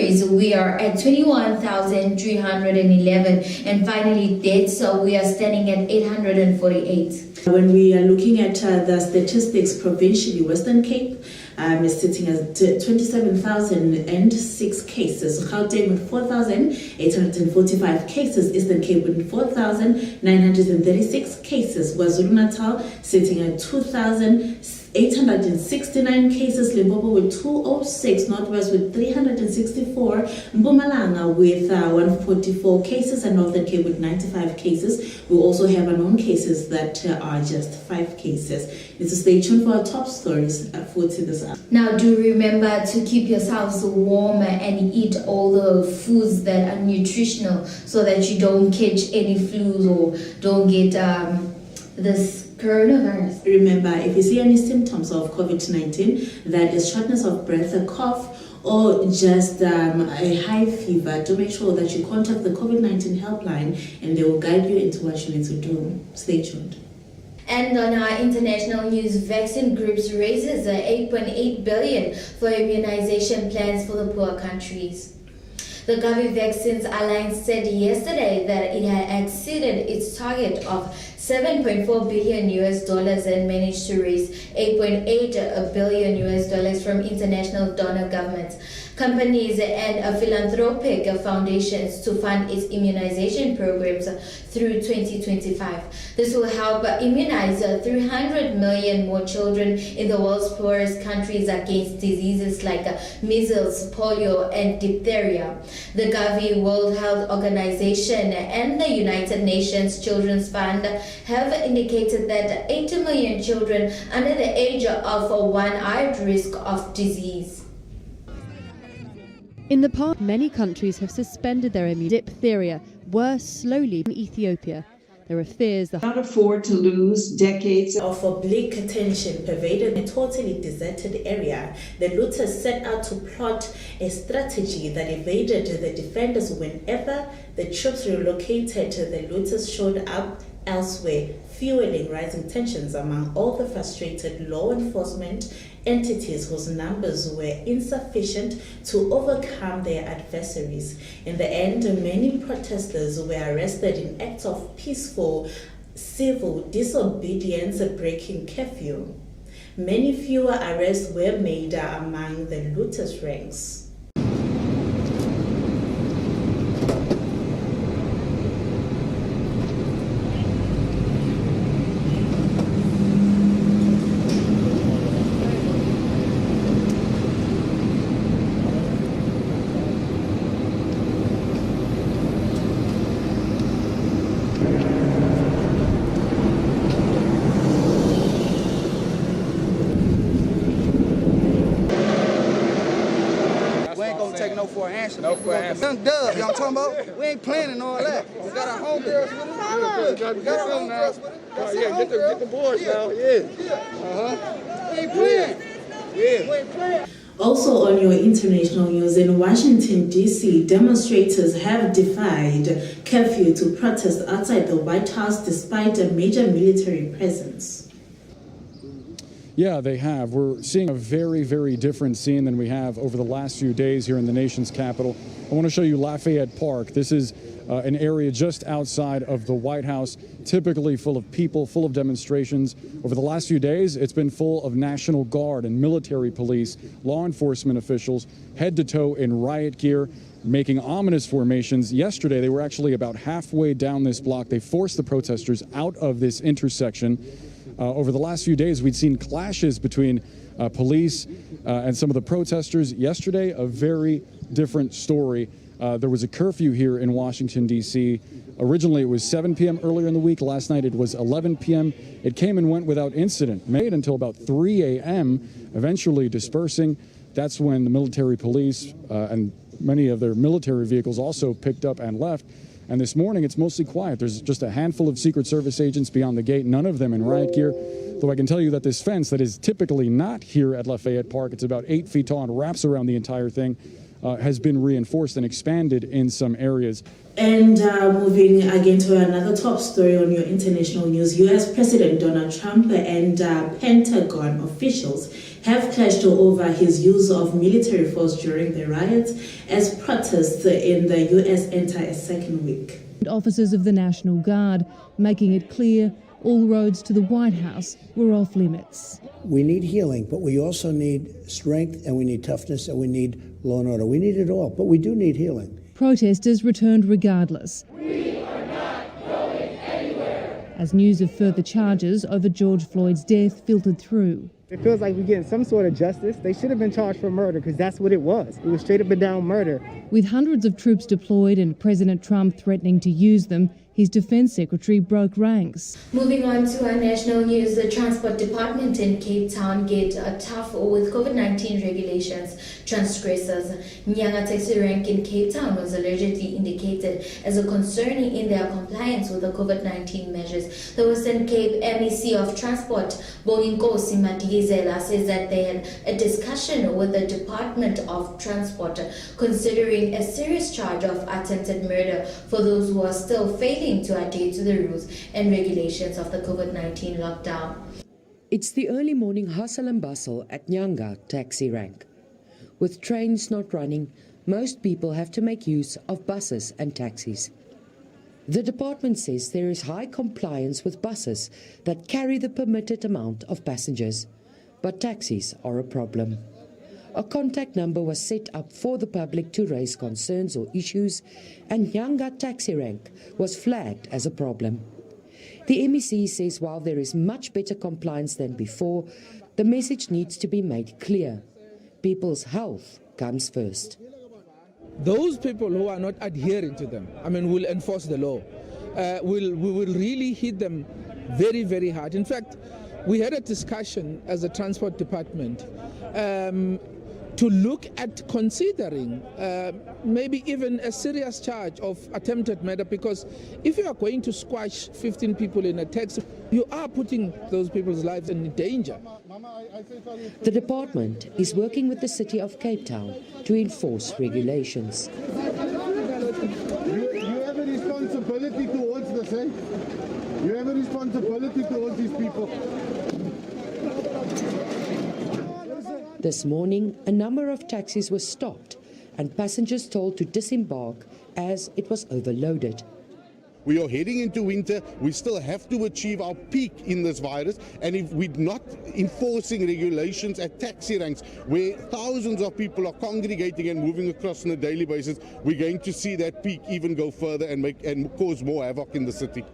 injuries, we are at 21,311, and finally deaths, we are standing at 848. When we are looking at the statistics provincially, Western Cape is sitting at 27,006 cases. Gauteng with 4,845 cases. Eastern Cape with 4,936 cases. KwaZulu-Natal sitting at 2,869 cases. Limpopo with 206. Northwest with 364. Mpumalanga with 144 cases. And Northern Cape with 95 cases. We also have unknown cases that are just 5 cases. So stay tuned for our top stories for this hour. Now do remember to keep yourselves warm and eat all the foods that are nutritional so that you don't catch any flus or don't get this coronavirus. Remember, if you see any symptoms of COVID-19, that is shortness of breath, a cough, or just a high fever, do make sure that you contact the COVID-19 helpline and they will guide you into what you need to do. Stay tuned. And on our international news, Vaccine Groups raises $8.8 billion for immunization plans for the poor countries. The Gavi Vaccines Alliance said yesterday that it had exceeded its target of $7.4 billion and managed to raise $8.8 billion from international donor governments, companies, and philanthropic foundations to fund its immunization programs through 2025. This will help immunize 300 million more children in the world's poorest countries against diseases like measles, polio, and diphtheria. The Gavi, World Health Organization, and the United Nations Children's Fund have indicated that 80 million children under the age of 1 are at risk of disease. In the past, many countries have suspended their diphtheria, worse slowly in Ethiopia. There are fears that cannot afford to lose decades of oblique tension pervaded a totally deserted area. The looters set out to plot a strategy that evaded the defenders. Whenever the troops relocated, the looters showed up elsewhere, fueling rising tensions among all the frustrated law enforcement entities whose numbers were insufficient to overcome their adversaries. In the end, many protesters were arrested in acts of peaceful civil disobedience breaking curfew. Many fewer arrests were made among the looters' ranks. No for an answer. No for an answer. Young Dub, you know what I'm talking about? We ain't planning all that. We got our homegirls with us. We got our homegirls with us. Yeah, get the boys now. Yeah. We ain't playing. Yeah. We ain't playing. Also on your international news, in Washington, D.C., demonstrators have defied curfew to protest outside the White House despite a major military presence. Yeah, they have. We're seeing a very, very different scene than we have over the last few days here in the nation's capital. I want to show you Lafayette Park. This is an area just outside of the White House, typically full of people, full of demonstrations. Over the last few days, it's been full of National Guard and military police, law enforcement officials, head to toe in riot gear, making ominous formations. Yesterday, they were actually about halfway down this block. They forced the protesters out of this intersection. Over the last few days, we'd seen clashes between police and some of the protesters. Yesterday, a very different story. There was a curfew here in Washington, D.C. Originally, it was 7 p.m. earlier in the week. Last night, it was 11 p.m. It came and went without incident, made until about 3 a.m., eventually dispersing. That's when the military police and many of their military vehicles also picked up and left. And this morning, it's mostly quiet. There's just a handful of Secret Service agents beyond the gate, none of them in riot gear. Though I can tell you that this fence that is typically not here at Lafayette Park, it's about 8 feet tall and wraps around the entire thing. has been reinforced and expanded in some areas. And moving again to another top story on your international news, U.S. President Donald Trump and Pentagon officials have clashed over his use of military force during the riots as protests in the U.S. enter a second week. Officers of the National Guard making it clear all roads to the White House were off limits. We need healing, but we also need strength, and we need toughness, and we need law and order. We need it all, but we do need healing. Protesters returned regardless. We are not going anywhere. As news of further charges over George Floyd's death filtered through. It feels like we're getting some sort of justice. They should have been charged for murder because that's what it was. It was straight up and down murder. With hundreds of troops deployed and President Trump threatening to use them, his defense secretary broke ranks. Moving on to our national news, the Transport Department in Cape Town get tough with COVID-19 regulations. Transgressors. Nyanga taxi rank in Cape Town was allegedly indicated as a concern in their compliance with the COVID-19 measures. The Western Cape MEC of Transport, Bonginkosi Madigizela, says that they had a discussion with the Department of Transport considering a serious charge of attempted murder for those who are still failing to adhere to the rules and regulations of the COVID-19 lockdown. It's the early morning hustle and bustle at Nyanga taxi rank. With trains not running, most people have to make use of buses and taxis. The department says there is high compliance with buses that carry the permitted amount of passengers, but taxis are a problem. A contact number was set up for the public to raise concerns or issues, and Nyanga taxi rank was flagged as a problem. The MEC says while there is much better compliance than before, the message needs to be made clear. People's health comes first. Those people who are not adhering to them, will enforce the law. We will really hit them very, very hard. In fact, we had a discussion as a transport department to look at considering maybe even a serious charge of attempted murder, because if you are going to squash 15 people in a taxi, you are putting those people's lives in danger. The department is working with the City of Cape Town to enforce regulations. You have a responsibility towards the same. You have a responsibility towards these people. This morning, a number of taxis were stopped and passengers told to disembark as it was overloaded. We are heading into winter. We still have to achieve our peak in this virus. And if we're not enforcing regulations at taxi ranks, where thousands of people are congregating and moving across on a daily basis, we're going to see that peak even go further and cause more havoc in the city.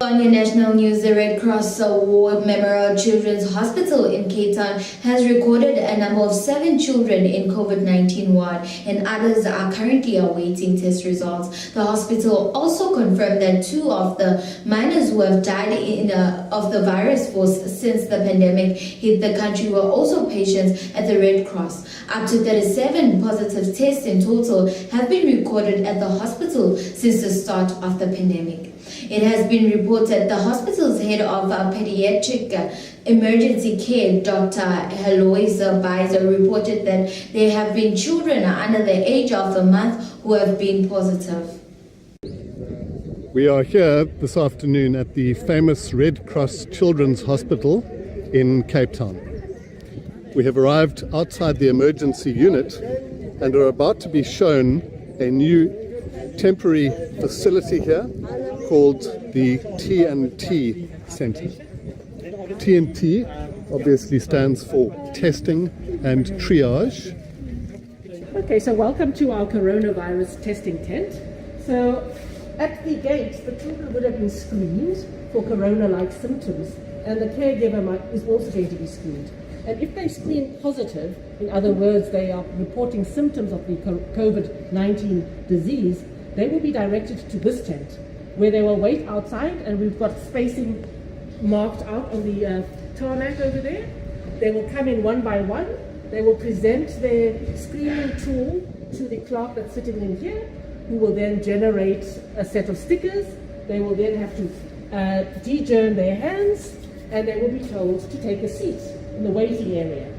On your national news, the Red Cross War Memorial Children's Hospital in Cape Town has recorded a number of 7 children in COVID-19 ward, and others are currently awaiting test results. The hospital also confirmed that 2 of the minors who have died of the virus since the pandemic hit the country were also patients at the Red Cross. Up to 37 positive tests in total have been recorded at the hospital since the start of the pandemic. It has been reported the hospital's head of pediatric emergency care, Dr. Heloisa Bizer, reported that there have been children under the age of a month who have been positive. We are here this afternoon at the famous Red Cross Children's Hospital in Cape Town. We have arrived outside the emergency unit and are about to be shown a new temporary facility here called the TNT Center. TNT obviously stands for testing and triage. Okay, so welcome to our coronavirus testing tent. So at the gates, the children would have been screened for corona-like symptoms, and the caregiver is also going to be screened. And if they screen positive, in other words, they are reporting symptoms of the COVID-19 disease, they will be directed to this tent, where they will wait outside, and we've got spacing marked out on the tarmac over there. They will come in one by one. They will present their screening tool to the clerk that's sitting in here, who will then generate a set of stickers. They will then have to degerm their hands, and they will be told to take a seat in the waiting area.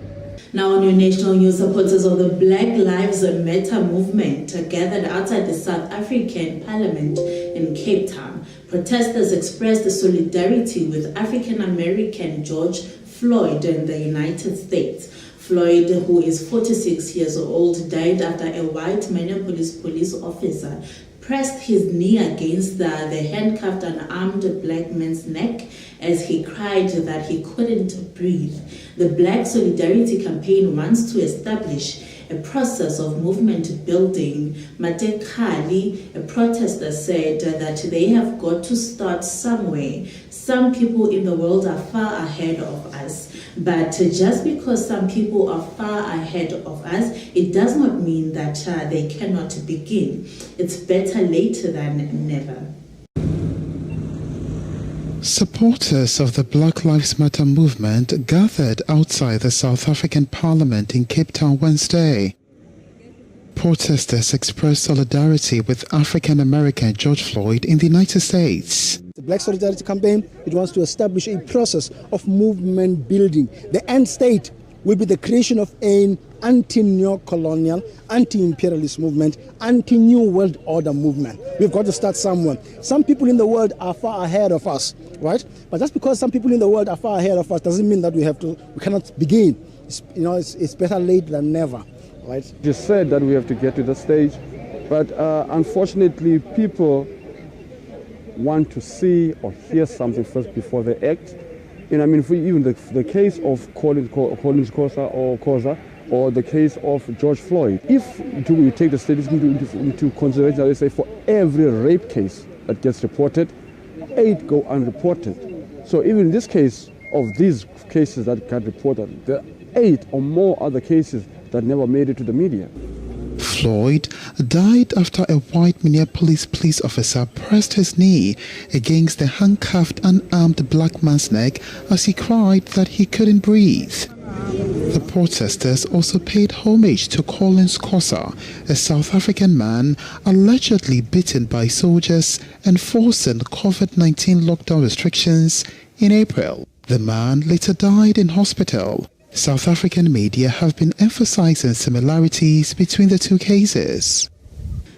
Now on your national news, supporters of the Black Lives Matter movement gathered outside the South African Parliament in Cape Town. Protesters expressed solidarity with African-American George Floyd in the United States. Floyd, who is 46 years old, died after a white Minneapolis police officer pressed his knee against the handcuffed and armed black man's neck as he cried that he couldn't breathe. The Black Solidarity Campaign wants to establish a process of movement building. Mate Khali, a protester, said that they have got to start somewhere. Some people in the world are far ahead of us, but just because some people are far ahead of us, it does not mean that they cannot begin. It's better later than never. Supporters of the Black Lives Matter movement gathered outside the South African Parliament in Cape Town Wednesday. Protesters expressed solidarity with African-American George Floyd in the United States. The Black Solidarity Campaign, it wants to establish a process of movement building. The end state will be the creation of an anti-neo-colonial, anti-imperialist movement, anti-new world order movement. We've got to start somewhere. Some people in the world are far ahead of us, right? But just because some people in the world are far ahead of us doesn't mean that we cannot begin. It's better late than never, right? It is said that we have to get to the stage, but unfortunately people want to see or hear something first before they act. And I mean, even the case of Collins Khosa or the case of George Floyd, if we take the statistics into consideration, let's say for every rape case that gets reported, 8 go unreported. So even in this case of these cases that got reported, there are 8 or more other cases that never made it to the media. Floyd died after a white Minneapolis police officer pressed his knee against the handcuffed, unarmed black man's neck as he cried that he couldn't breathe. The protesters also paid homage to Collins Khosa, a South African man allegedly beaten by soldiers enforcing COVID-19 lockdown restrictions in April. The man later died in hospital. South African media have been emphasizing similarities between the two cases.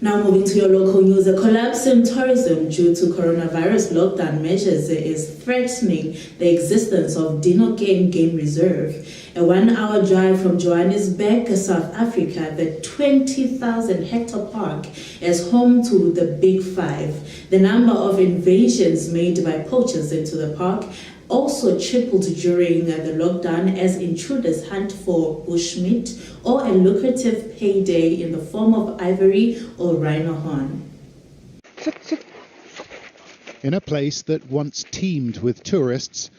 Now moving to your local news, a collapse in tourism due to coronavirus lockdown measures is threatening the existence of Dinokeng Game Reserve. A 1-hour drive from Johannesburg, South Africa, the 20,000 hectare park is home to the Big Five. The number of invasions made by poachers into the park also tripled during the lockdown as intruders hunt for bushmeat or a lucrative payday in the form of ivory or rhino horn. In a place that once teemed with tourists,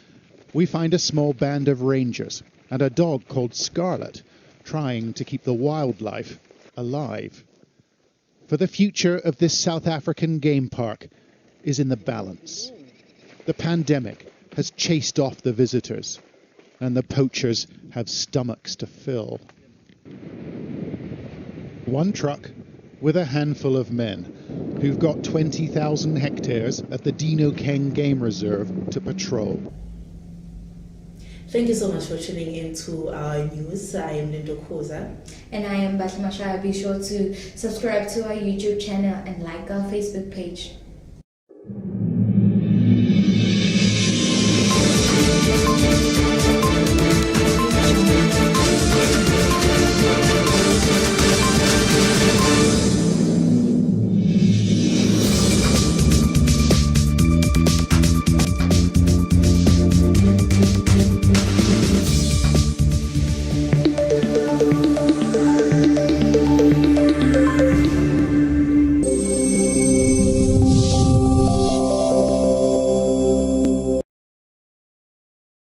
we find a small band of rangers and a dog called Scarlet trying to keep the wildlife alive. For the future of this South African game park is in the balance. The pandemic has chased off the visitors, and the poachers have stomachs to fill. One truck with a handful of men who've got 20,000 hectares at the Dinokeng Game Reserve to patrol. Thank you so much for tuning in to our news. I am Lindo Khoza. And I am Batli Mashaya. Be sure to subscribe to our YouTube channel and like our Facebook page.